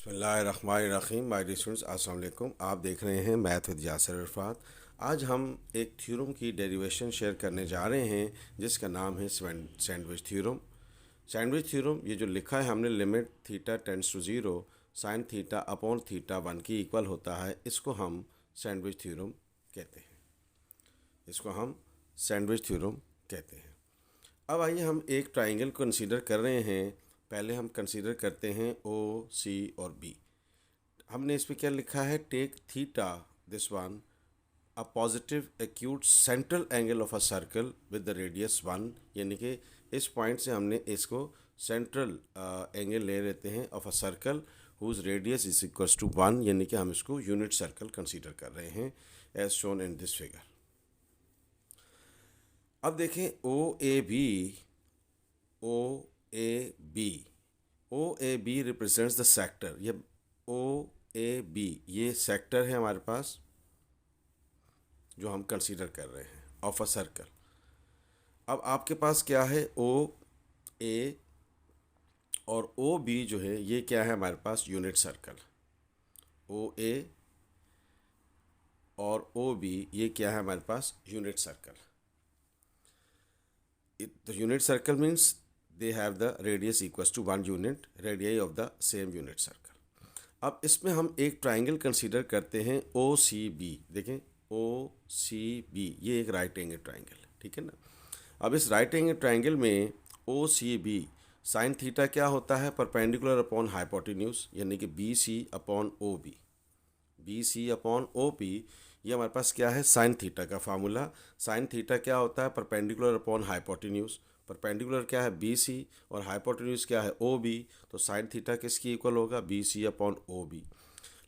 बिस्मिल्लाहिर्रहमानिर्रहीम। My dear students, अस्सलाम वालेकुम। आप देख रहे हैं मैथ विद यासिर अरफात। आज हम एक थ्योरम की डेरिवेशन शेयर करने जा रहे हैं जिसका नाम है सैंडविच थ्योरम। सैंडविच थ्योरम ये जो लिखा है हमने, limit theta tends to zero sine theta upon theta 1 की इक्वल होता है, इसको हम सैंडविच थ्योरम कहते हैं। इसको हम सैंडविच थ्योरम कहते हैं। अब आइए हम एक ट्राइंगल कंसीडर कर रहे हैं। पहले हम कंसीडर करते हैं ओ सी और बी। हमने इस पे क्या लिखा है, take theta this one a positive acute central angle of a circle with the radius 1, यानी कि इस पॉइंट से हमने इसको सेंट्रल एंगल ले लेते हैं of a circle whose radius is equals to 1, यानी कि हम इसको यूनिट सर्कल कंसीडर कर रहे हैं as shown in this figure. अब देखें O A B, O A B, O A B represents the sector. ये ओ ए बी ये सेक्टर है हमारे पास जो हम कंसीडर कर रहे हैं ऑफ अ सर्कल। अब आपके पास क्या है, ओ ए और ओ बी जो है ये क्या है हमारे पास, यूनिट सर्कल। ओ ए और ओ बी ये क्या है हमारे पास, unit circle. The unit circle means they have the radius equals to 1 unit radii of the same unit circle. अब इसमें हम एक ट्राइंगल कंसीडर करते हैं ओ सी बी। देखें ओ सी बी ये एक राइट एंगल ट्राइंगल है, ठीक है ना। अब इस राइट एंगल ट्राइंगल में O C B sine theta क्या होता है, परपेंडिकुलर अपॉन हाइपोटेन्यूज, यानी कि B C upon O B. B C upon O P ये हमारे पास क्या है, साइन थीटा का फार्मूला। साइन थीटा क्या होता है, परपेंडिकुलर अपॉन हाइपोटेन्यूज। परपेंडिकुलर क्या है, बी सी, और हाइपोटेन्यूज क्या है, ओ बी। तो साइन थीटा किसकी इक्वल होगा, B C upon O B.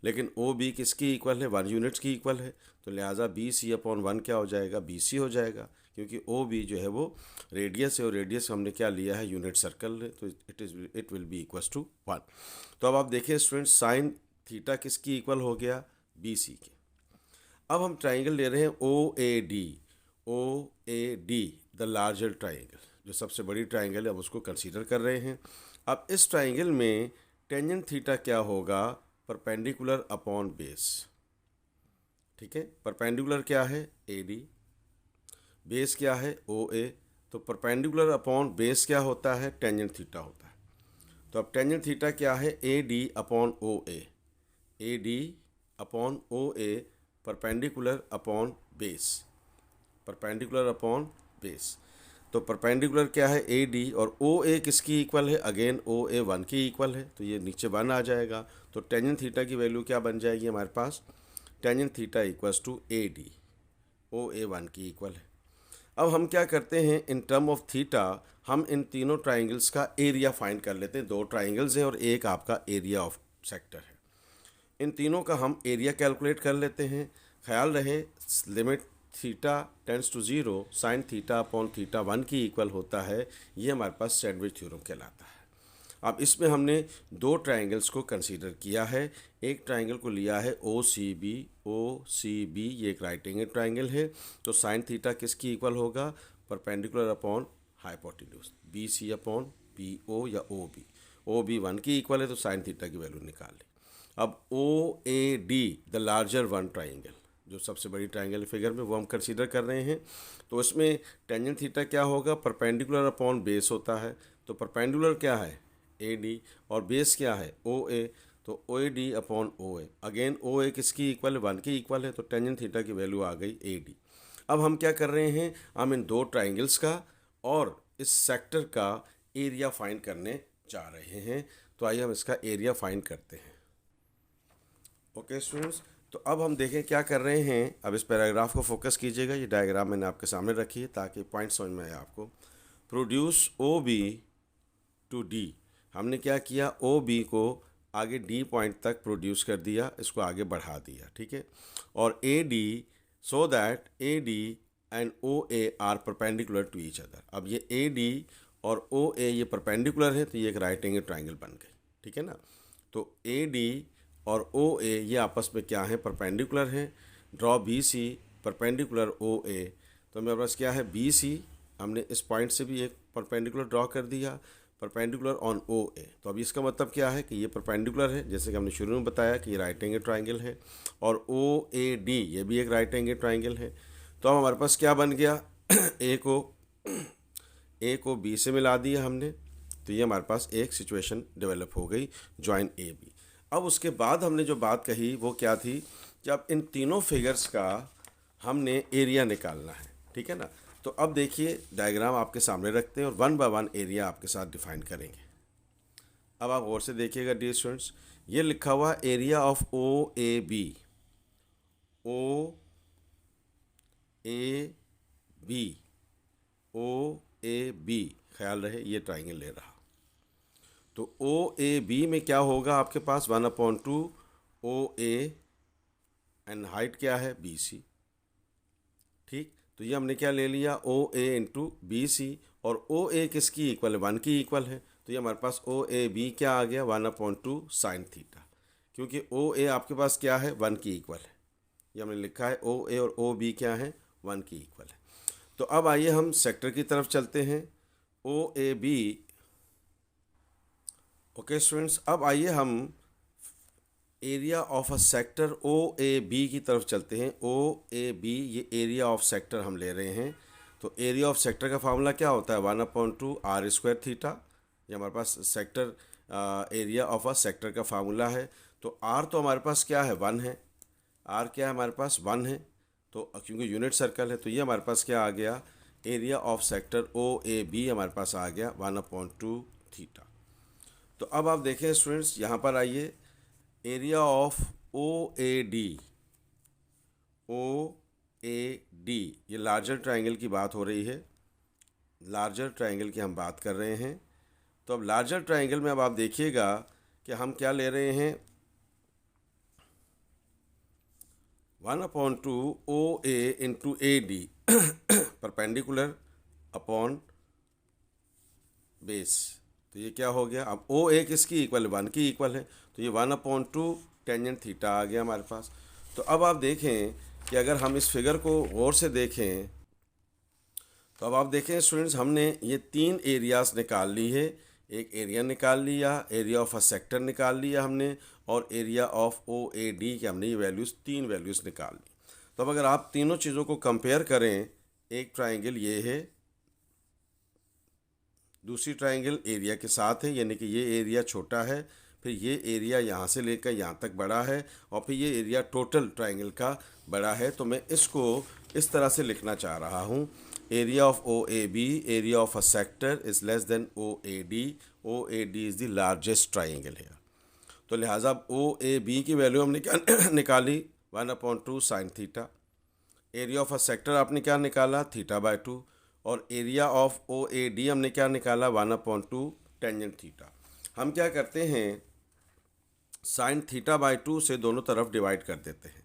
लेकिन ओ बी किसकी इक्वल है, 1 यूनिट्स की इक्वल है, तो लिहाजा बी सी अपॉन 1 क्या हो जाएगा, बी सी हो जाएगा, क्योंकि ओ बी जो है वो रेडियस है और रेडियस हमने क्या लिया है, यूनिट सर्कल है, तो it will be equals to 1। तो अब आप देखिए स्टूडेंट्स, साइन थीटा किसकी इक्वल हो गया, बी सी के। अब हम ट्राइंगल ले रहे हैं O A D. O A D the larger triangle, जो सबसे बड़ी ट्राइंगल है, अब उसको कंसीडर कर रहे हैं। अब इस ट्राइंगल में टेंजेंट थीटा क्या होगा, परपेंडिकुलर अपॉन बेस। ठीक है, परपेंडिकुलर क्या है, ए डी, बेस क्या है, ओ ए। तो परपेंडिकुलर अपॉन बेस क्या होता है, टेंजेंट थीटा होता है। तो अब टेंजेंट थीटा क्या है, A D upon O A. A D upon O A perpendicular upon base, perpendicular upon base. तो परपेंडिकुलर क्या है, ए डी, और ओ ए किसकी इक्वल है, अगेन ओ ए 1 की इक्वल है, तो ये नीचे 1 आ जाएगा। तो टेंजेंट थीटा की वैल्यू क्या बन जाएगी हमारे पास, tangent theta equals to A D, O A 1 की इक्वल है। अब हम क्या करते हैं, इन टर्म ऑफ थीटा हम इन तीनों ट्राइंगल्स का एरिया फाइंड कर लेते हैं। 2 ट्राइंगल्स हैं और एक आपका एरिया ऑफ सेक्टर है। इन तीनों का हम एरिया कैलकुलेट कर लेते हैं। ख्याल रहे, limit theta tends to zero sine theta upon theta 1 की इक्वल होता है। ये हमारे पास सैंडविच थ्योरम कहलाता है। अब इसमें हमने 2 ट्राइंगल्स को कंसीडर किया है। एक ट्राइंगल को लिया है ओ सी बी। ओ सी बी ये एक राइट एंगल ट्राइंगल है, तो साइन थीटा किसकी इक्वल होगा, perpendicular upon hypotenuse, B C upon B O या ओ बी। ओ बी 1 की इक्वल है, तो साइन थीटा की वैल्यू निकाल ली। अब O A D the larger one triangle, जो सबसे बड़ी ट्राइंगल फिगर में, वो हम कंसीडर कर रहे हैं। तो इसमें टेंजेंट थीटा क्या होगा, परपेंडिकुलर अपॉन बेस होता है। तो परपेंडिकुलर क्या है, ए डी, और बेस क्या है, ओ ए। तो O A D upon O A, again O A किसकी इक्वल है, 1 की इक्वल है, तो टेंजेंट थीटा की वैल्यू आ गई ए डी। अब हम क्या कर रहे हैं, हम इन 2 ट्राइंगल्स का और इस सेक्टर का एरिया फाइंड करने जा रहे हैं। तो आइए हम इसका एरिया फाइंड करते हैं। ओके स्टूडेंट्स, तो अब हम देखें क्या कर रहे हैं। अब इस पैराग्राफ को फोकस कीजिएगा, ये डायग्राम मैंने आपके सामने रखी है ताकि पॉइंट समझ में आए आपको। Produce O B to D, हमने क्या किया, ओ बी को आगे डी पॉइंट तक प्रोड्यूस कर दिया, इसको आगे बढ़ा दिया, ठीक है। और A D, so that A D and O A are perpendicular to each other. अब ये ए डी और ओ ए ये परपेंडिकुलर है, तो ये एक राइट एंगल ट्राइंगल बन गई, ठीक है ना। तो ए डी और ओ ए ये आपस में क्या है, परपेंडिकुलर हैं। Draw B C perpendicular O A, तो मेरे पास क्या है, बी सी, हमने इस पॉइंट से भी एक परपेंडिकुलर ड्रॉ कर दिया। Perpendicular on O A. तो अब इसका मतलब क्या है कि ये परपेंडिकुलर है, जैसे कि हमने शुरू में बताया कि ये राइट एंगल ट्राइंगल है, और ओ ए डी ये भी एक राइट एंगल ट्राइंगल है। तो अब हमारे पास क्या बन गया ए को बी से मिला दिया हमने, तो ये हमारे पास एक सिचुएशन डेवलप हो गई, जॉइन ए बी। अब उसके बाद हमने जो बात कही वो क्या थी कि अब इन तीनों फिगर्स का हमने एरिया निकालना है, ठीक है ना। तो अब देखिए डायग्राम आपके सामने रखते हैं और वन बाय वन एरिया आपके साथ डिफाइन करेंगे। अब आप गौर से देखिएगा डियर स्टूडेंट्स, ये लिखा हुआ area of O A B, O A B, O A B, ख्याल रहे ये ट्राइंगल ले रहा। तो ओ ए बी में क्या होगा आपके पास 1/2 ओ ए, एंड हाइट क्या है बी सी, ठीक। तो ये हमने क्या ले लिया ओ ए इंटू बी सी, और ओ ए किसकी इक्वल है 1 की इक्वल है, तो ये हमारे पास ओ ए बी क्या आ गया 1/2 साइन थीटा, क्योंकि ओ ए आपके पास क्या है 1 की इक्वल है। ये हमने लिखा है ओ ए और ओ बी क्या है 1 की इक्वल है। तो अब आइए हम सेक्टर की तरफ चलते हैं, O A B. Okay students, अब आइए हम area of a sector O A B की तरफ चलते हैं। ओ ए बी ये एरिया ऑफ सेक्टर हम ले रहे हैं। तो एरिया ऑफ सेक्टर का फार्मूला क्या होता है 1/2 आर स्क्वायर थीटा। ये हमारे पास sector area of a sector का फार्मूला है। तो आर तो हमारे पास क्या है 1 है, आर क्या है हमारे पास 1 है, तो क्योंकि यूनिट सर्कल है तो ये हमारे पास क्या आ गया area of sector O A B हमारे पास आ गया 1/2 थीटा। तो अब आप देखें स्टूडेंट्स, यहाँ पर आइए area of O A D, O A D ये लार्जर ट्राइंगल की बात हो रही है, लार्जर ट्राइंगल की हम बात कर रहे हैं। तो अब लार्जर ट्राइंगल में अब आप देखिएगा कि हम क्या ले रहे हैं 1/2 O A into A D perpendicular upon base. तो ये क्या हो गया, अब ओ ए किसकी इक्वल है 1 की इक्वल है, तो ये 1/2 टेंजेंट थीटा आ गया हमारे पास। तो अब आप देखें कि अगर हम इस फिगर को गौर से देखें तो अब आप देखें स्टूडेंट्स, हमने ये 3 एरियाज निकाल ली है। एक एरिया निकाल लिया, एरिया ऑफ अ सेक्टर निकाल लिया हमने, और area of O A D के हमने ये वैल्यूज़ 3 वैल्यूज़ निकाल ली। तो अब अगर आप तीनों चीज़ों को कंपेयर करें, एक ट्राइंगल ये है, दूसरी ट्राइंगल एरिया के साथ है, यानी कि ये एरिया छोटा है, फिर ये एरिया यहाँ से लेकर यहाँ तक बड़ा है, और फिर ये एरिया टोटल ट्राइंगल का बड़ा है। तो मैं इसको इस तरह से लिखना चाह रहा हूँ, area of O A B, area of a sector is less than O A D, O A D is the largest triangle है। तो लिहाजा ओ ए बी की वैल्यू हमने क्या निकाली 1/2 sine theta, area of a sector आपने क्या निकाला θ/2, और area of O A D हमने क्या निकाला 1/2 टेंजेंट थीटा। हम क्या करते हैं साइन θ/2 से दोनों तरफ डिवाइड कर देते हैं,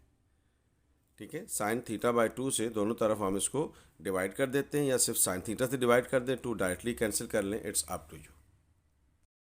ठीक है। साइन θ/2 से दोनों तरफ हम इसको डिवाइड कर देते हैं, या सिर्फ साइन थीटा से डिवाइड कर दें, 2 डायरेक्टली कैंसिल कर लें, इट्स अप टू यू।